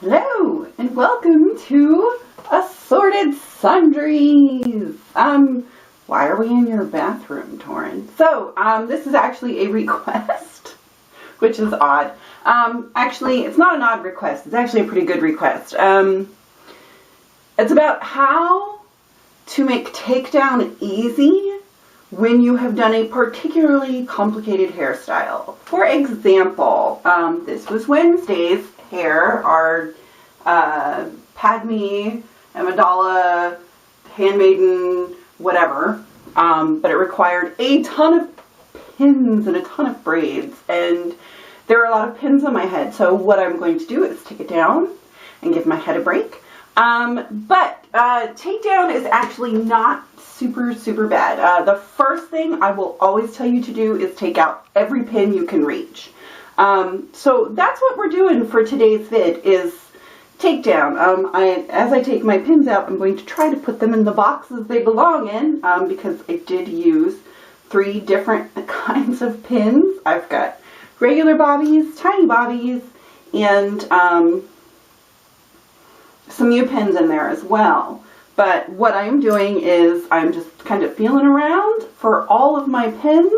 Hello and welcome to Assorted Sundries. Why are we in your bathroom, Torrin? So, this is actually a request, which is odd. Actually, it's not an odd request. It's actually a pretty good request. It's about how to make takedown easy when you have done a particularly complicated hairstyle. For example, this was Wednesday's hair, our Padme, Amidala, Handmaiden, whatever, but it required a ton of pins and a ton of braids, and there are a lot of pins on my head, so what I'm going to do is take it down and give my head a break. But takedown is actually not super bad. The first thing I will always tell you to do is take out every pin you can reach. So that's what we're doing for today's vid is takedown. As I take my pins out, I'm going to try to put them in the boxes they belong in, because I did use 3 different kinds of pins. I've got regular bobbies, tiny bobbies, and some U-pins in there as well. But what I'm doing is I'm just kind of feeling around for all of my pins.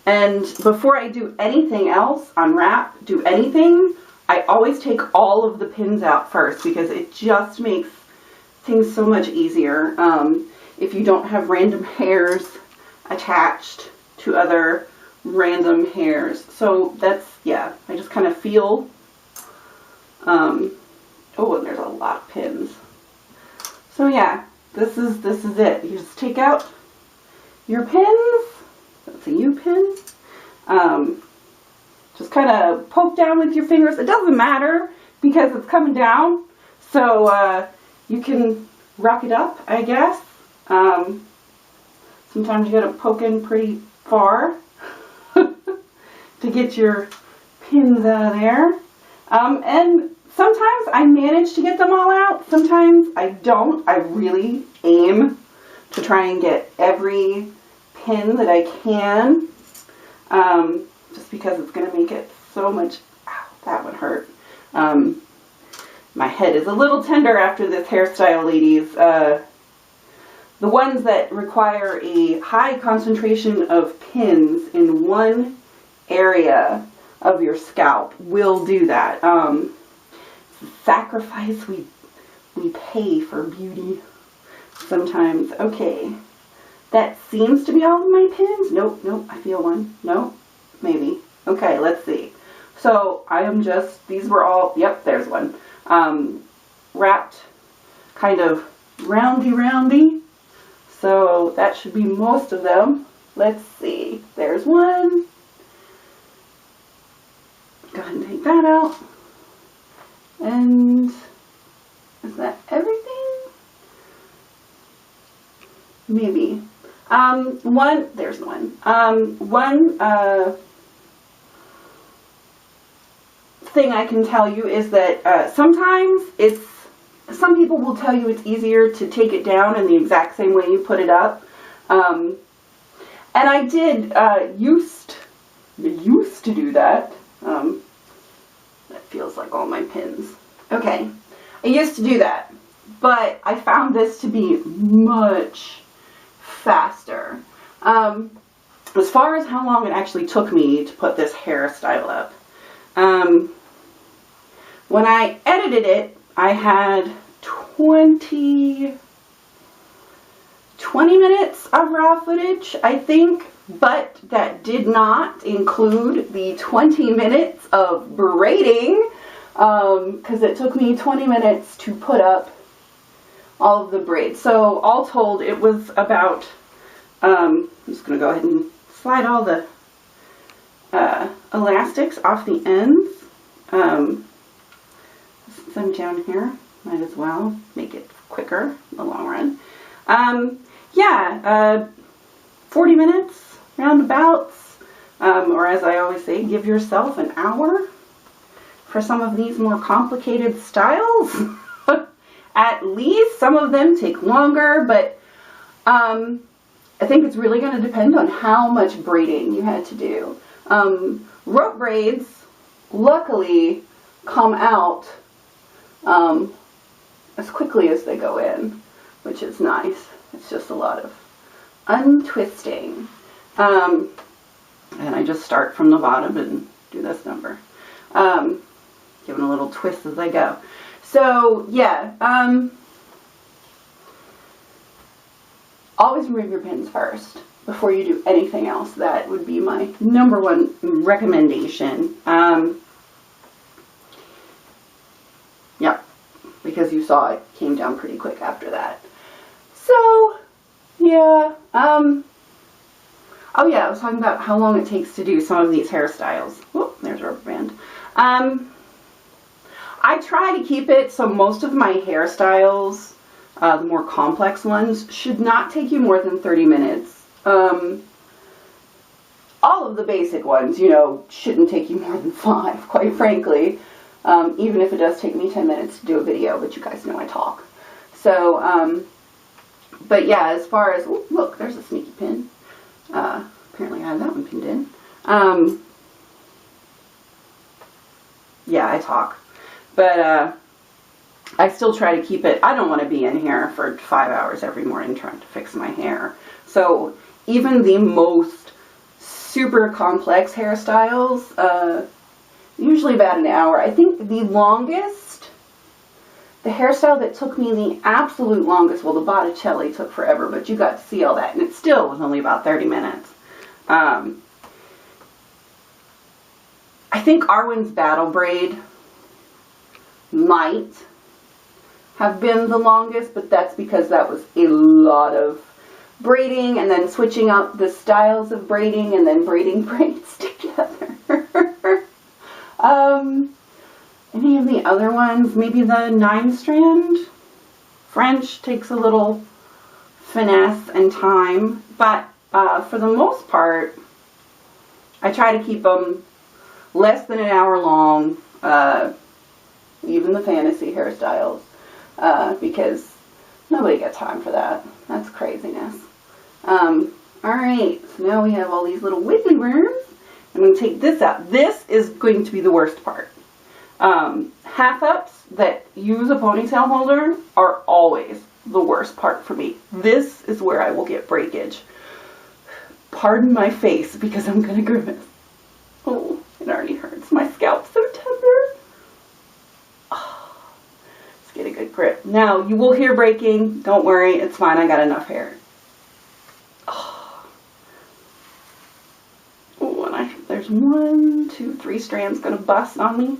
And before I do anything else, unwrap, do anything, I always take all of the pins out first because it just makes things so much easier if you don't have random hairs attached to other random hairs. So that's, yeah, I just kind of feel, oh, and there's a lot of pins. So yeah, this is it. You just take out your pins. That's a U-pin. Just kind of poke down with your fingers. It doesn't matter because it's coming down. So you can rock it up, I guess. Sometimes you gotta poke in pretty far to get your pins out of there. And sometimes I manage to get them all out. Sometimes I don't. I really aim to try and get every pin that I can, just because it's going to make it so much, ow, that would hurt. My head is a little tender after this hairstyle, ladies. The ones that require a high concentration of pins in one area of your scalp will do that. Sacrifice we pay for beauty sometimes. Okay. That seems to be all of my pins. Nope, I feel one. Nope, maybe. Okay, let's see. So I am just, these were all, yep, there's one. Wrapped kind of roundy. So that should be most of them. Let's see. There's one. Go ahead and take that out. And is that everything? Maybe. There's one. One thing I can tell you is that sometimes some people will tell you it's easier to take it down in the exact same way you put it up. And I did used to do that. That feels like all my pins. Okay. I used to do that, but I found this to be much faster. As far as how long it actually took me to put this hairstyle up. When I edited it, I had 20 minutes of raw footage, I think, but that did not include the 20 minutes of braiding, because it took me 20 minutes to put up all of the braids. So all told, it was about, I'm just going to go ahead and slide all the elastics off the ends. Since I'm down here, might as well make it quicker in the long run. Yeah, 40 minutes, roundabouts, or as I always say, give yourself an hour for some of these more complicated styles. At least. Some of them take longer, but I think it's really going to depend on how much braiding you had to do. Rope braids, luckily, come out as quickly as they go in, which is nice. It's just a lot of untwisting. And I just start from the bottom and do this number. Giving a little twist as I go. So yeah, always remove your pins first before you do anything else. That would be my number one recommendation. Yeah, because you saw it came down pretty quick after that. So yeah, oh yeah, I was talking about how long it takes to do some of these hairstyles. Whoop, there's a rubber band. I try to keep it so most of my hairstyles, the more complex ones, should not take you more than 30 minutes. All of the basic ones, you know, shouldn't take you more than 5, quite frankly. Even if it does take me 10 minutes to do a video, but you guys know I talk. So, but yeah, as far as, ooh, look, there's a sneaky pin. Apparently I have that one pinned in. Yeah, I talk. But, I still try to keep it, I don't want to be in here for 5 hours every morning trying to fix my hair. So, even the most super complex hairstyles, usually about an hour. I think the longest, the hairstyle that took me the absolute longest, well, the Botticelli took forever, but you got to see all that, and it still was only about 30 minutes. I think Arwen's Battle Braid might have been the longest, but that's because that was a lot of braiding and then switching up the styles of braiding and then braiding braids together. Any of the other ones, maybe the 9-strand French takes a little finesse and time, but for the most part, I try to keep them less than an hour long, even the fantasy hairstyles, because nobody got time for that. That's craziness. Alright, so now we have all these little wiggly worms. I'm going to take this out. This is going to be the worst part. Half-ups that use a ponytail holder are always the worst part for me. This is where I will get breakage. Pardon my face because I'm going to grimace. Oh, it already hurts. My scalp's so tender. Oh, let's get a good grip. Now, you will hear breaking. Don't worry. It's fine. I got enough hair. Oh, and there's 1, 2, 3 strands going to bust on me.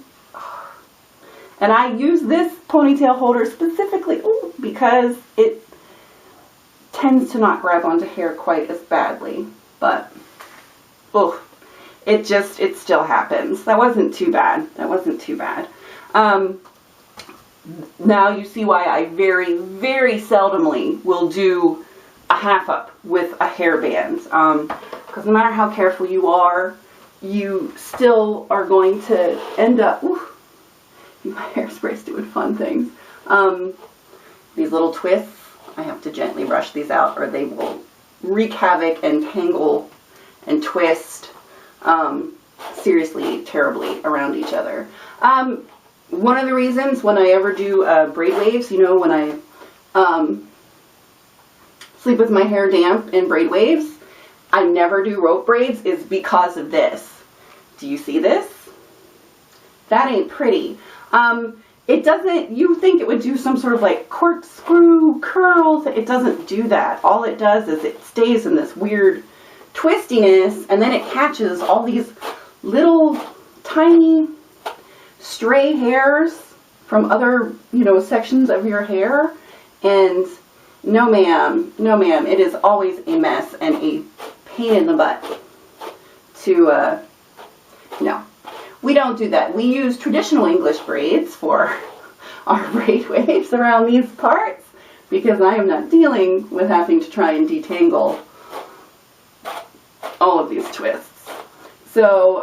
And I use this ponytail holder specifically because it tends to not grab onto hair quite as badly. But, it still happens. That wasn't too bad. That wasn't too bad. Now you see why I very, very seldomly will do a half-up with a hairband. Because no matter how careful you are, you still are going to end up... My hairspray's doing fun things. These little twists, I have to gently brush these out or they will wreak havoc and tangle and twist seriously, terribly around each other. One of the reasons when I ever do braid waves, you know, when I sleep with my hair damp in braid waves, I never do rope braids is because of this. Do you see this? That ain't pretty. It doesn't, you think it would do some sort of like corkscrew curls. It doesn't do that. All it does is it stays in this weird twistiness and then it catches all these little tiny stray hairs from other, you know, sections of your hair. And no ma'am, it is always a mess and a pain in the butt to, no. We don't do that. We use traditional English braids for our braid waves around these parts because I am not dealing with having to try and detangle all of these twists. So,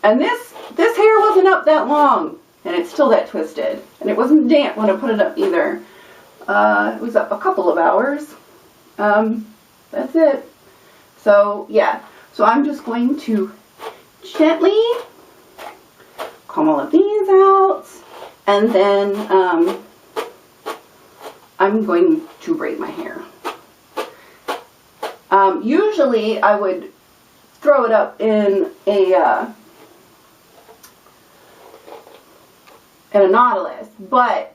and this hair wasn't up that long and it's still that twisted. And it wasn't damp when I put it up either. It was up a couple of hours. That's it. So, yeah. So I'm just going to gently comb all of these out And then I'm going to braid my hair. Usually I would throw it up in a Nautilus, but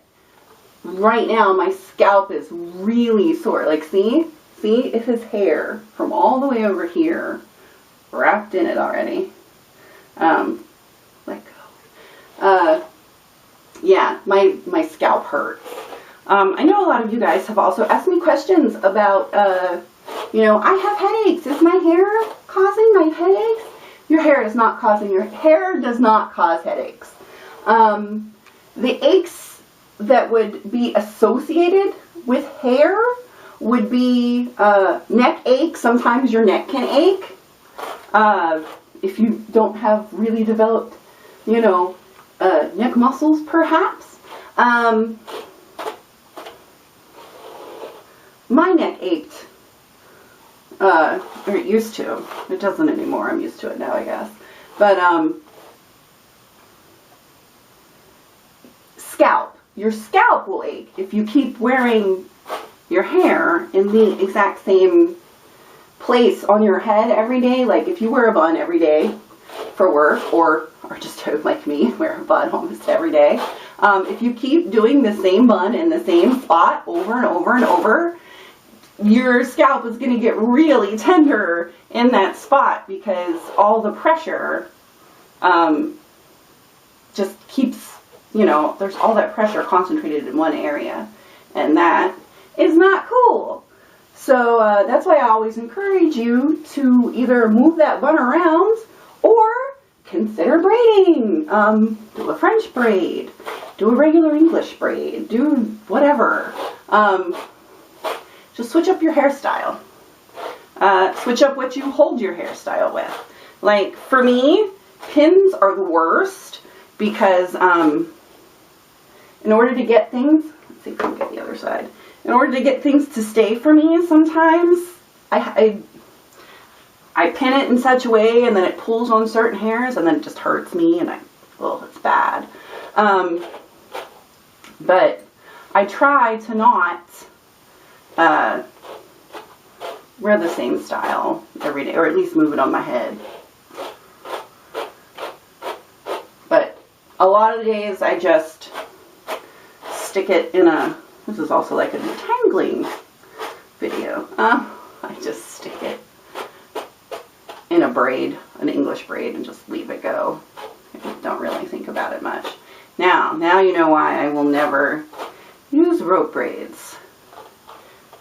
right now my scalp is really sore. Like, see if his hair from all the way over here wrapped in it already. Let go. Yeah, my scalp hurts. I know a lot of you guys have also asked me questions about, you know, I have headaches. Is my hair causing my headaches? Your hair is not causing your hair does not cause headaches. The aches that would be associated with hair would be neck ache. Sometimes your neck can ache if you don't have really developed, you know, neck muscles, perhaps. My neck ached, or it used to. It doesn't anymore. I'm used to it now, I guess. But scalp. Your scalp will ache if you keep wearing your hair in the exact same place on your head every day. Like if you wear a bun every day for work, or just like me, wear a bun almost every day. If you keep doing the same bun in the same spot over and over and over, your scalp is going to get really tender in that spot because all the pressure just keeps, you know, there's all that pressure concentrated in one area, and that is not cool. So that's why I always encourage you to either move that bun around or consider braiding. Do a French braid, do a regular English braid, do whatever. Just switch up your hairstyle. Switch up what you hold your hairstyle with. Like for me, pins are the worst because in order to get things, let's see if I can get the other side. In order to get things to stay for me, sometimes I pin it in such a way, and then it pulls on certain hairs, and then it just hurts me, and it's bad. But I try to not wear the same style every day, or at least move it on my head. But a lot of the days I just stick it in a, this is also like a detangling video. I just stick it in a braid, an English braid, and just leave it go. I don't really think about it much. Now you know why I will never use rope braids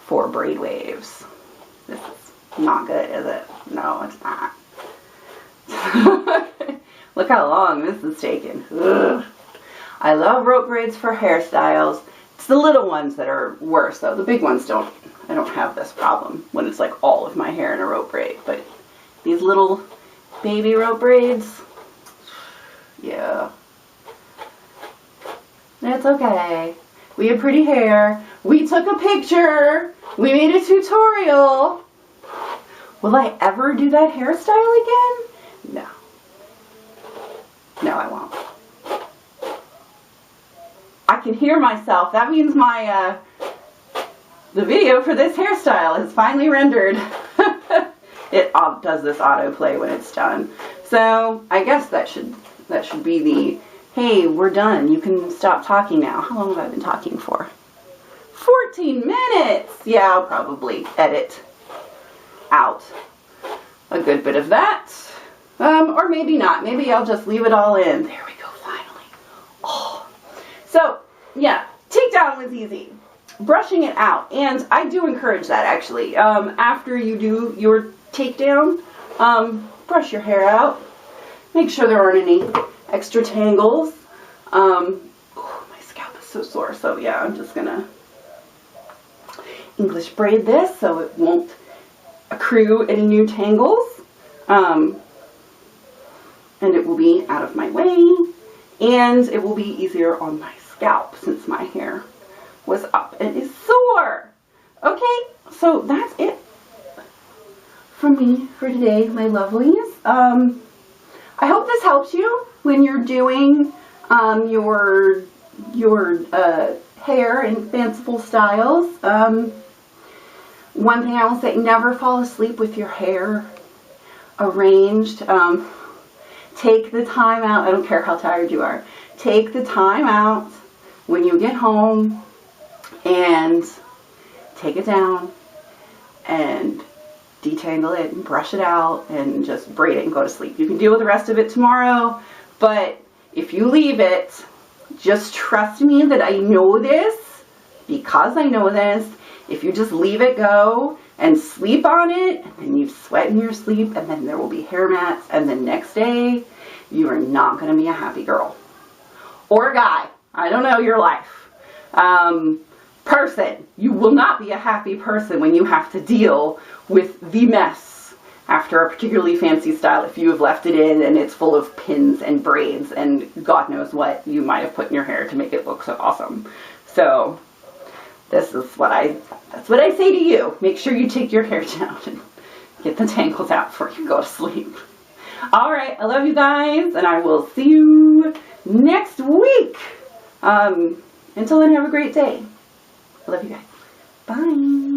for braid waves. This is not good, is it? No, it's not. Look how long this is taking. Ugh. I love rope braids for hairstyles. It's the little ones that are worse though. The big ones I don't have this problem when it's like all of my hair in a rope braid. But these little baby rope braids, yeah. It's okay. We have pretty hair. We took a picture. We made a tutorial. Will I ever do that hairstyle again? No. No, I won't. I can hear myself. That means my the video for this hairstyle is finally rendered. It does this autoplay when it's done. So I guess that should be the, hey, we're done. You can stop talking now. How long have I been talking for? 14 minutes. Yeah, I'll probably edit out a good bit of that. Or maybe not. Maybe I'll just leave it all in. There we go, finally. Oh. So, yeah, takedown was easy. Brushing it out, and I do encourage that actually. After you do your takedown, brush your hair out. Make sure there aren't any extra tangles. Oh, my scalp is so sore, so yeah, I'm just gonna English braid this so it won't accrue any new tangles. And it will be out of my way, and it will be easier on my scalp since my hair was up and is sore. Okay, so that's it from me for today, my lovelies. I hope this helps you when you're doing your your hair in fanciful styles. One thing I will say, never fall asleep with your hair arranged. Take the time out. I don't care how tired you are. Take the time out when you get home and take it down and detangle it and brush it out and just braid it and go to sleep. You can deal with the rest of it tomorrow, but if you leave it, just trust me that I know this, because I know this. If you just leave it go and sleep on it, and then you sweat in your sleep, and then there will be hair mats, and the next day you are not going to be a happy girl or guy. I don't know your life. Person, you will not be a happy person when you have to deal with the mess after a particularly fancy style if you have left it in and it's full of pins and braids and God knows what you might have put in your hair to make it look so awesome. So that's what I say to you. Make sure you take your hair down and get the tangles out before you go to sleep. All right, I love you guys, and I will see you next week. Until then, have a great day. I love you guys. Bye.